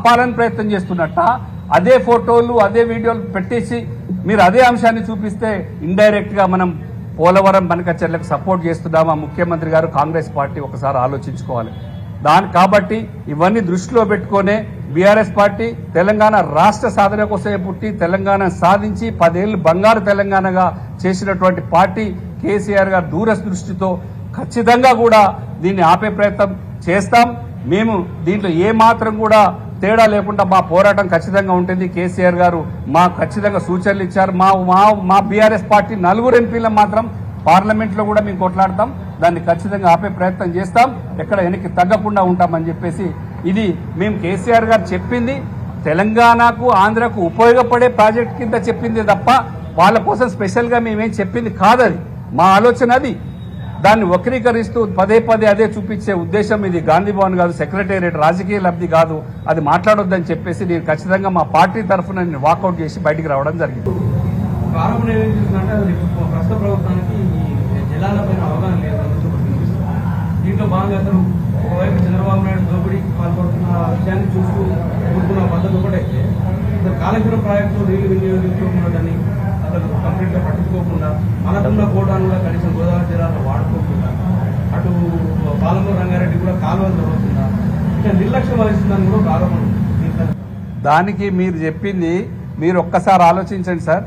ఆపాలని ప్రయత్నం చేస్తున్నట్ట అదే ఫోటోలు అదే వీడియోలు పెట్టేసి మీరు అదే అంశాన్ని చూపిస్తే ఇండైరెక్ట్ గా మనం పోలవరం బనకచెర్లకు సపోర్ట్ చేస్తున్నామా ముఖ్యమంత్రి గారు కాంగ్రెస్ పార్టీ ఒకసారి ఆలోచించుకోవాలి. కాబట్టి ఇవన్నీ దృష్టిలో పెట్టుకునే బీఆర్ఎస్ పార్టీ తెలంగాణ రాష్ట్ర సాధన కోసమే పుట్టి తెలంగాణ సాధించి 10 ఏళ్లు బంగారు తెలంగాణగా చేసినటువంటి పార్టీ కేసీఆర్ గారు దూరదృష్టితో ఖచ్చితంగా కూడా దీన్ని ఆపే ప్రయత్నం చేస్తాం. మేము దీంట్లో ఏ మాత్రం కూడా తేడా లేకుండా మా పోరాటం ఖచ్చితంగా ఉంటుంది. కేసీఆర్ గారు మాకు ఖచ్చితంగా సూచనలు ఇచ్చారు. మా బీఆర్ఎస్ పార్టీ 4 ఎంపీలను మాత్రం పార్లమెంట్లో కూడా మేము కొట్లాడతాం. దాన్ని ఖచ్చితంగా ఆపే ప్రయత్నం చేస్తాం. ఎక్కడ వెనక్కి తగ్గకుండా ఉంటామని చెప్పేసి ఇది మేము కేసీఆర్ గారు చెప్పింది తెలంగాణకు ఆంధ్రకు ఉపయోగపడే ప్రాజెక్ట్ కింద చెప్పింది తప్ప వాళ్ళ కోసం స్పెషల్గా మేమేం చెప్పింది కాదది. మా ఆలోచన అది. దాన్ని వక్రీకరిస్తూ పదే అదే చూపించే ఉద్దేశం ఇది గాంధీ భవన్ కాదు, సెక్రటేరియట్, రాజకీయ లబ్ధి కాదు, అది మాట్లాడొద్దని చెప్పేసి నేను ఖచ్చితంగా మా పార్టీ తరఫున నేను వాకౌట్ చేసి బయటికి రావడం జరిగింది. ప్రస్తుత ప్రభుత్వానికి జలాలపైన అవగాహన లేదు. దీంట్లో భాగంగా అసలు ఒకవైపు చంద్రబాబు నాయుడు దోపిడీకి పాల్పడుతున్న విషయాన్ని చూస్తూ కూడుకున్న పద్ధతి ఒకటైతే కాళేశ్వరం ప్రాజెక్టు నీళ్లు వినియోగించుకోకుండాని అసలు కంప్లీట్ గా పట్టించుకోకుండా మనకున్న కోటాను కూడా కనీసం గోదావరి జిల్లాలో వాడుకోకుండా అటు పాలమూరు రంగారెడ్డి కూడా కాలువలు జరుగుతుందా ఇట్లా నిర్లక్ష్యం వహిస్తుందని కూడా ఆరోపణ. దానికి మీరు చెప్పింది మీరు ఒక్కసారి ఆలోచించండి సార్,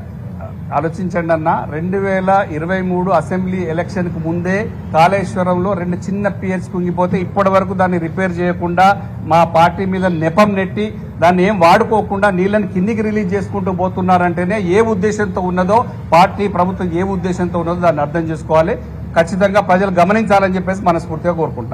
ఆలోచించండి అన్న. 2023 అసెంబ్లీ ఎలక్షన్ కు ముందే కాళేశ్వరంలో 2 చిన్న పియర్స్ కుంగిపోతే ఇప్పటి వరకు దాన్ని రిపేర్ చేయకుండా మా పార్టీ మీద నెపం నెట్టి దాన్ని ఏం వాడుకోకుండా నీళ్ళని కిందికి రిలీజ్ చేసుకుంటూ పోతున్నారంటేనే ఏ ఉద్దేశంతో ఉన్నదో పార్టీ ప్రభుత్వం ఏ ఉద్దేశంతో ఉన్నదో దాన్ని అర్థం చేసుకోవాలి. ఖచ్చితంగా ప్రజలు గమనించాలని చెప్పేసి మనస్ఫూర్తిగా కోరుకుంటున్నాను.